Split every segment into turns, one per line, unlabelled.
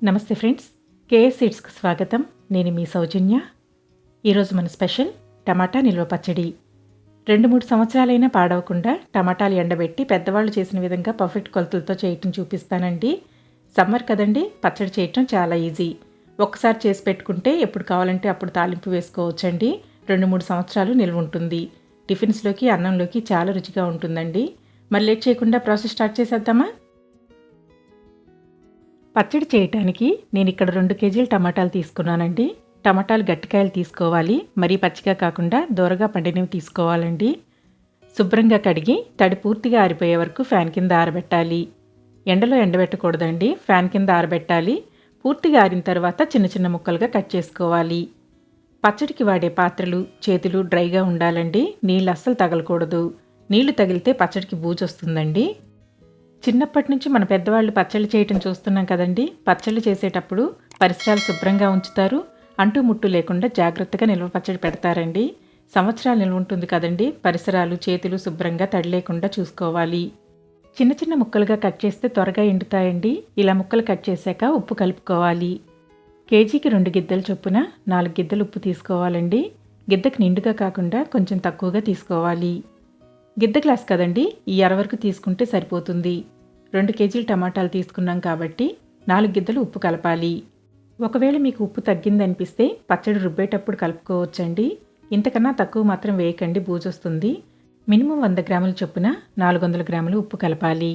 నమస్తే friends, KS సీడ్స్కి స్వాగతం. నేను మీ సౌజన్య. ఈరోజు మన స్పెషల్ టమాటా నిల్వ పచ్చడి. 2-3 సంవత్సరాలైనా పాడవకుండా టమాటాలు ఎండబెట్టి పెద్దవాళ్ళు చేసిన విధంగా పర్ఫెక్ట్ కొలతలతో చేయటం చూపిస్తానండి. సమ్మర్ కదండి, పచ్చడి చేయటం చాలా ఈజీ. ఒక్కసారి చేసి పెట్టుకుంటే ఎప్పుడు కావాలంటే అప్పుడు తాలింపు వేసుకోవచ్చండి. 2-3 సంవత్సరాలు నిల్వ ఉంటుంది. టిఫిన్స్లోకి, అన్నంలోకి చాలా రుచిగా ఉంటుందండి. మరి లేట్ చేయకుండా ప్రాసెస్ స్టార్ట్ చేసేద్దామా? పచ్చడి చేయటానికి నేను ఇక్కడ 2 కేజీల టమాటాలు తీసుకున్నానండి. టమాటాలు గట్టికాయలు తీసుకోవాలి, మరీ పచ్చిగా కాకుండా దూరగా పండినవి తీసుకోవాలండి. శుభ్రంగా కడిగి తడి పూర్తిగా ఆరిపోయే వరకు ఫ్యాన్ కింద ఆరబెట్టాలి. ఎండలో ఎండబెట్టకూడదండి, ఫ్యాన్ కింద ఆరబెట్టాలి. పూర్తిగా ఆరిన తర్వాత చిన్న చిన్న ముక్కలుగా కట్ చేసుకోవాలి. పచ్చడికి వాడే పాత్రలు, చేతులు డ్రైగా ఉండాలండి. నీళ్ళు అస్సలు తగలకూడదు. నీళ్లు తగిలితే పచ్చడికి బూజు వస్తుందండి. చిన్నప్పటి నుంచి మన పెద్దవాళ్ళు పచ్చళ్ళు చేయటం చూస్తున్నాం కదండి. పచ్చళ్ళు చేసేటప్పుడు పరిసరాలు శుభ్రంగా ఉంచుతారు. అంటూ ముట్టు లేకుండా జాగ్రత్తగా నిల్వ పచ్చడి పెడతారండి. సంవత్సరాలు నిల్వ ఉంటుంది కదండి. పరిసరాలు, చేతులు శుభ్రంగా తడి లేకుండా చూసుకోవాలి. చిన్న చిన్న ముక్కలుగా కట్ చేస్తే త్వరగా ఎండుతాయండి. ఇలా ముక్కలు కట్ చేశాక ఉప్పు కలుపుకోవాలి. కేజీకి 2 గిద్దల చొప్పున 4 గిద్దలు ఉప్పు తీసుకోవాలండి. గిద్దకు నిండుగా కాకుండా కొంచెం తక్కువగా తీసుకోవాలి. గిద్ద గ్లాస్ కదండి, ఈ అర వరకు తీసుకుంటే సరిపోతుంది. 2 కేజీలు టమాటాలు తీసుకున్నాం కాబట్టి 4 గిద్దలు ఉప్పు కలపాలి. ఒకవేళ మీకు ఉప్పు తగ్గిందనిపిస్తే పచ్చడి రుబ్బేటప్పుడు కలుపుకోవచ్చండి. ఇంతకన్నా తక్కువ మాత్రం వేయకండి, బూజొస్తుంది. మినిమం 100 గ్రాముల చొప్పున 400 గ్రాములు ఉప్పు కలపాలి.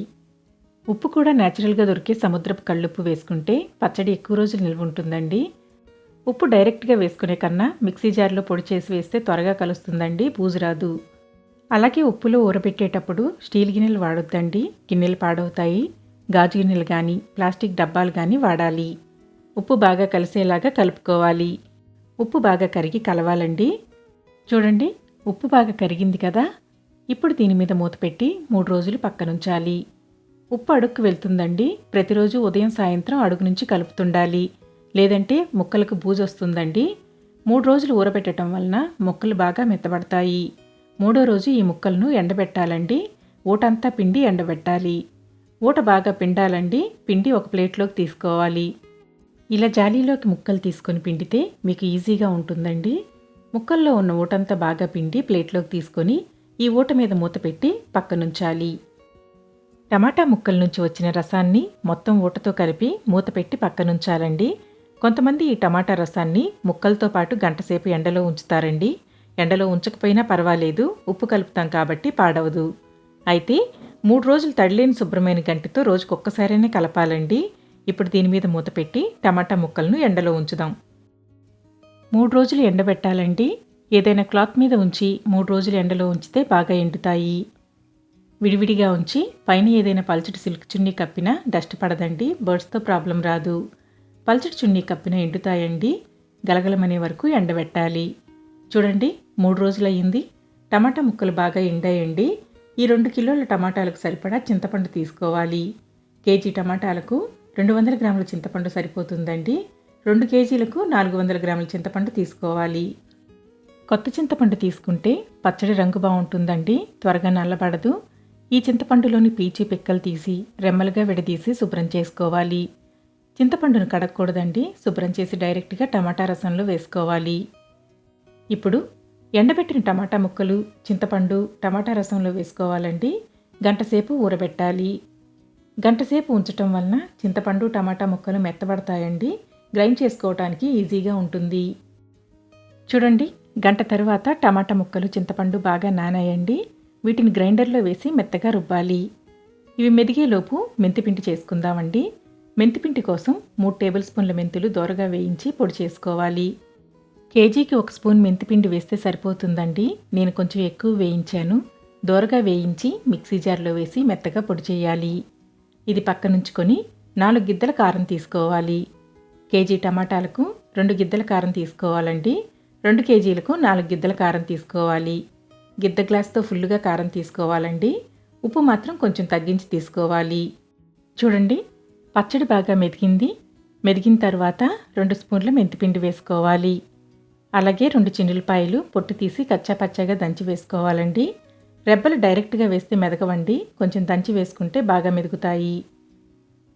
ఉప్పు కూడా న్యాచురల్గా దొరికే సముద్రపు కళ్ళుప్పు వేసుకుంటే పచ్చడి ఎక్కువ రోజులు నిల్వ ఉంటుందండి. ఉప్పు డైరెక్ట్గా వేసుకునే కన్నా మిక్సీ జార్లో పొడి చేసి వేస్తే త్వరగా కలుస్తుందండి, బూజు రాదు. అలాగే ఉప్పులో ఊరబెట్టేటప్పుడు స్టీల్ గిన్నెలు వాడొద్దండి, గిన్నెలు పాడవుతాయి. గాజు గిన్నెలు కానీ, ప్లాస్టిక్ డబ్బాలు కానీ వాడాలి. ఉప్పు బాగా కలిసేలాగా కలుపుకోవాలి. ఉప్పు బాగా కరిగి కలవాలండి. చూడండి, ఉప్పు బాగా కరిగింది కదా. ఇప్పుడు దీని మీద మూత పెట్టి 3 రోజులు పక్కనుంచాలి. ఉప్పు అడుక్కు వెళ్తుందండి. ప్రతిరోజు ఉదయం సాయంత్రం అడుగు నుంచి కలుపుతుండాలి, లేదంటే ముక్కలకు బూజు వస్తుందండి. 3 రోజులు ఊరబెట్టడం వలన ముక్కలు బాగా మెత్తబడతాయి. 3వ రోజు ఈ ముక్కలను ఎండబెట్టాలండి. ఊటంతా పిండి ఎండబెట్టాలి. ఊట బాగా పిండాలండి. పిండి ఒక ప్లేట్లోకి తీసుకోవాలి. ఇలా జాలీలోకి ముక్కలు తీసుకొని పిండితే మీకు ఈజీగా ఉంటుందండి. ముక్కల్లో ఉన్న ఊటంతా బాగా పిండి ప్లేట్లోకి తీసుకొని ఈ ఊట మీద మూత పెట్టి పక్కనుంచాలి. టమాటా ముక్కల నుంచి వచ్చిన రసాన్ని మొత్తం ఊటతో కలిపి మూత పెట్టి పక్కనుంచాలండి. కొంతమంది ఈ టమాటా రసాన్ని ముక్కలతో పాటు గంటసేపు ఎండలో ఉంచుతారండి. ఎండలో ఉంచకపోయినా పర్వాలేదు, ఉప్పు కలుపుతాం కాబట్టి పాడవదు. అయితే 3 రోజులు తడిలేని శుభ్రమైన గంటితో రోజుకొక్కసారైనా కలపాలండి. ఇప్పుడు దీని మీద మూత పెట్టి టమాటా ముక్కలను ఎండలో ఉంచుదాం. 3 రోజులు ఎండబెట్టాలండి. ఏదైనా క్లాత్ మీద ఉంచి 3 రోజులు ఎండలో ఉంచితే బాగా ఎండుతాయి. విడివిడిగా ఉంచి పైన ఏదైనా పల్చటి సిల్క్ చున్నీ కప్పినా డస్ట్ పడదండి, బర్డ్స్తో ప్రాబ్లం రాదు. పల్చటి చున్నీ కప్పినా ఎండుతాయండి. గలగలమనే వరకు ఎండబెట్టాలి. చూడండి, 3 రోజులయ్యింది. టమాటా ముక్కలు బాగా ఎండాయండి. ఈ 2 కిలోల టమాటాలకు సరిపడా చింతపండు తీసుకోవాలి. కేజీ టమాటాలకు 200 గ్రాముల చింతపండు సరిపోతుందండి. 2 కేజీలకు 400 గ్రాముల చింతపండు తీసుకోవాలి. కొత్త చింతపండు తీసుకుంటే పచ్చడి రంగు బాగుంటుందండి, త్వరగా నల్లబడదు. ఈ చింతపండులోని పీచు పిక్కలు తీసి రెమ్మలుగా విడదీసి శుభ్రం చేసుకోవాలి. చింతపండును కడగకూడదండి, శుభ్రం చేసి డైరెక్ట్గా టమాటా రసంలో వేసుకోవాలి. ఇప్పుడు ఎండబెట్టిన టమాటా ముక్కలు, చింతపండు టమాటా రసంలో వేసుకోవాలండి. గంటసేపు ఊరబెట్టాలి. గంటసేపు ఉంచటం వలన చింతపండు టమాటా ముక్కలు మెత్తబడతాయండి. గ్రైండ్ చేసుకోవటానికి ఈజీగా ఉంటుంది. చూడండి, గంట తర్వాత టమాటా ముక్కలు, చింతపండు బాగా నానాయండి. వీటిని గ్రైండర్లో వేసి మెత్తగా రుబ్బాలి. ఇవి మెదిగేలోపు మెంతిపిండి చేసుకుందామండి. మెంతిపిండి కోసం 3 టేబుల్ స్పూన్ల మెంతులు దోరగా వేయించి పొడి చేసుకోవాలి. కేజీకి 1 స్పూన్ మెంతిపిండి వేస్తే సరిపోతుందండి. నేను కొంచెం ఎక్కువ వేయించాను. దోరగా వేయించి మిక్సీ జార్లో వేసి మెత్తగా పొడి చేయాలి. ఇది పక్కనుంచుకొని 4 గిద్దల కారం తీసుకోవాలి. కేజీ టమాటాలకు 2 గిద్దల కారం తీసుకోవాలండి. 2 కేజీలకు 4 గిద్దల కారం తీసుకోవాలి. గిద్ద గ్లాస్తో ఫుల్లుగా కారం తీసుకోవాలండి. ఉప్పు మాత్రం కొంచెం తగ్గించి తీసుకోవాలి. చూడండి, పచ్చడి బాగా మెదిగింది. మెదిగిన తర్వాత 2 స్పూన్ల మెంతిపిండి వేసుకోవాలి. అలాగే 2 చిన్నులపాయలు పొట్టు తీసి కచ్చాపచ్చాగా దంచి వేసుకోవాలండి. రెబ్బలు డైరెక్ట్గా వేస్తే మెదగవండి, కొంచెం దంచి వేసుకుంటే బాగా మెదుగుతాయి.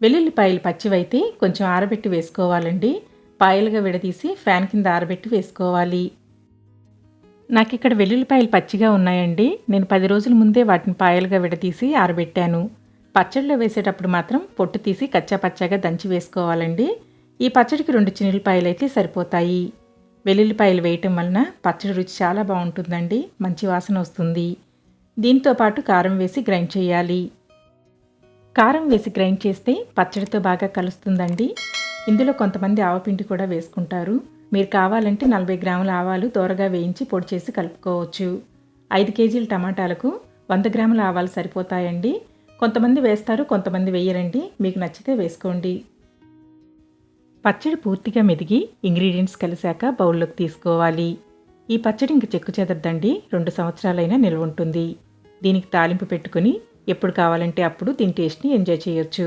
వెల్లుల్లిపాయలు పచ్చివైతే కొంచెం ఆరబెట్టి వేసుకోవాలండి. పాయలుగా విడదీసి ఫ్యాన్ కింద ఆరబెట్టి వేసుకోవాలి. నాకు ఇక్కడ వెల్లుల్లిపాయలు పచ్చిగా ఉన్నాయండి. నేను 10 రోజుల ముందే వాటిని పాయలుగా విడదీసి ఆరబెట్టాను. పచ్చడిలో వేసేటప్పుడు మాత్రం పొట్టు తీసి కచ్చాపచ్చాగా దంచి వేసుకోవాలండి. ఈ పచ్చడికి 2 చిన్నులపాయలు అయితే సరిపోతాయి. వెల్లుల్లిపాయలు వేయటం వలన పచ్చడి రుచి చాలా బాగుంటుందండి. మంచి వాసన వస్తుంది. దీంతో పాటు కారం వేసి గ్రైండ్ చేయాలి. కారం వేసి గ్రైండ్ చేస్తే పచ్చడితో బాగా కలుస్తుందండి. ఇందులో కొంతమంది ఆవపిండి కూడా వేసుకుంటారు. మీరు కావాలంటే 40 గ్రాముల ఆవాలు దోరగా వేయించి పొడి చేసి కలుపుకోవచ్చు. 5 కేజీల టమాటాలకు 100 గ్రాముల ఆవాలు సరిపోతాయండి. కొంతమంది వేస్తారు, కొంతమంది వేయరండి. మీకు నచ్చితే వేసుకోండి. పచ్చడి పూర్తిగా మెదిగి ఇంగ్రీడియంట్స్ కలిసాక బౌల్లోకి తీసుకోవాలి. ఈ పచ్చడి ఇంక చెక్కు చెదరదండి. 2 సంవత్సరాలైనా నిల్వ ఉంటుంది. దీనికి తాలింపు పెట్టుకుని ఎప్పుడు కావాలంటే అప్పుడు దీని టేస్ట్ని ఎంజాయ్ చేయొచ్చు.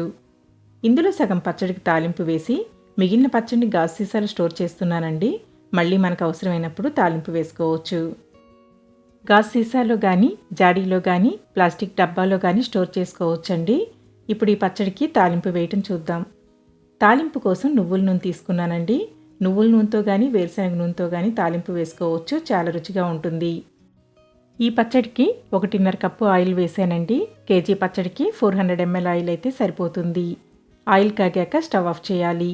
ఇందులో సగం పచ్చడికి తాలింపు వేసి మిగిలిన పచ్చడిని గాజు సీసాలో స్టోర్ చేస్తున్నానండి. మళ్ళీ మనకు అవసరమైనప్పుడు తాలింపు వేసుకోవచ్చు. గాజు సీసాలో కానీ, జాడీలో కానీ, ప్లాస్టిక్ డబ్బాలో కానీ స్టోర్ చేసుకోవచ్చండి. ఇప్పుడు ఈ పచ్చడికి తాలింపు వేయటం చూద్దాం. తాలింపు కోసం నువ్వుల నూనె తీసుకున్నానండి. నువ్వుల నూనెతో కానీ, వేరుశనగ నూనెతో కానీ తాలింపు వేసుకోవచ్చు. చాలా రుచిగా ఉంటుంది. ఈ పచ్చడికి 1.5 కప్పు ఆయిల్ వేసానండి. కేజీ పచ్చడికి 400 ml ఆయిల్ అయితే సరిపోతుంది. ఆయిల్ కాగాక స్టవ్ ఆఫ్ చేయాలి.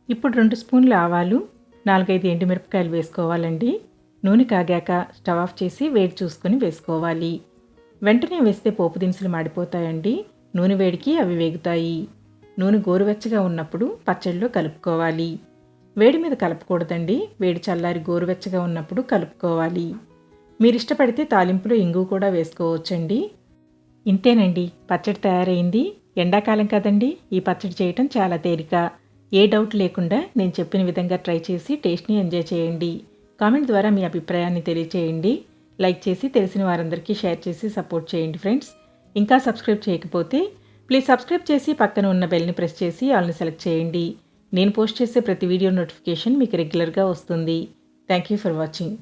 ఇప్పుడు 2 స్పూన్ల ఆవాలు, 4-5 ఎండుమిరపకాయలు వేసుకోవాలండి. నూనె కాగాక స్టవ్ ఆఫ్ చేసి వేడి చూసుకొని వేసుకోవాలి. వెంటనే వేస్తే పోపు దినుసులు మాడిపోతాయండి. నూనె వేడికి అవి వేగుతాయి. నూనె గోరువెచ్చగా ఉన్నప్పుడు పచ్చడిలో కలుపుకోవాలి. వేడి మీద కలపకూడదండి. వేడి చల్లారి గోరువెచ్చగా ఉన్నప్పుడు కలుపుకోవాలి. మీరు ఇష్టపడితే తాలింపులో ఇంగు కూడా వేసుకోవచ్చండి. ఇంతేనండి, పచ్చడి తయారైంది. ఎండాకాలం కదండి, ఈ పచ్చడి చేయటం చాలా తేలిక. ఏ డౌట్ లేకుండా నేను చెప్పిన విధంగా ట్రై చేసి టేస్ట్ని ఎంజాయ్ చేయండి. కామెంట్ ద్వారా మీ అభిప్రాయాన్ని తెలియచేయండి. లైక్ చేసి తెలిసిన వారందరికీ షేర్ చేసి సపోర్ట్ చేయండి ఫ్రెండ్స్. ఇంకా సబ్స్క్రైబ్ చేయకపోతే ప్లీజ్ సబ్స్క్రైబ్ చేసి పక్కన ఉన్న బెల్ని ప్రెస్ చేసి ఆల్ని సెలెక్ట్ చేయండి. నేను పోస్ట్ చేసే ప్రతి వీడియో నోటిఫికేషన్ మీకు రెగ్యులర్గా వస్తుంది. Thank you for watching.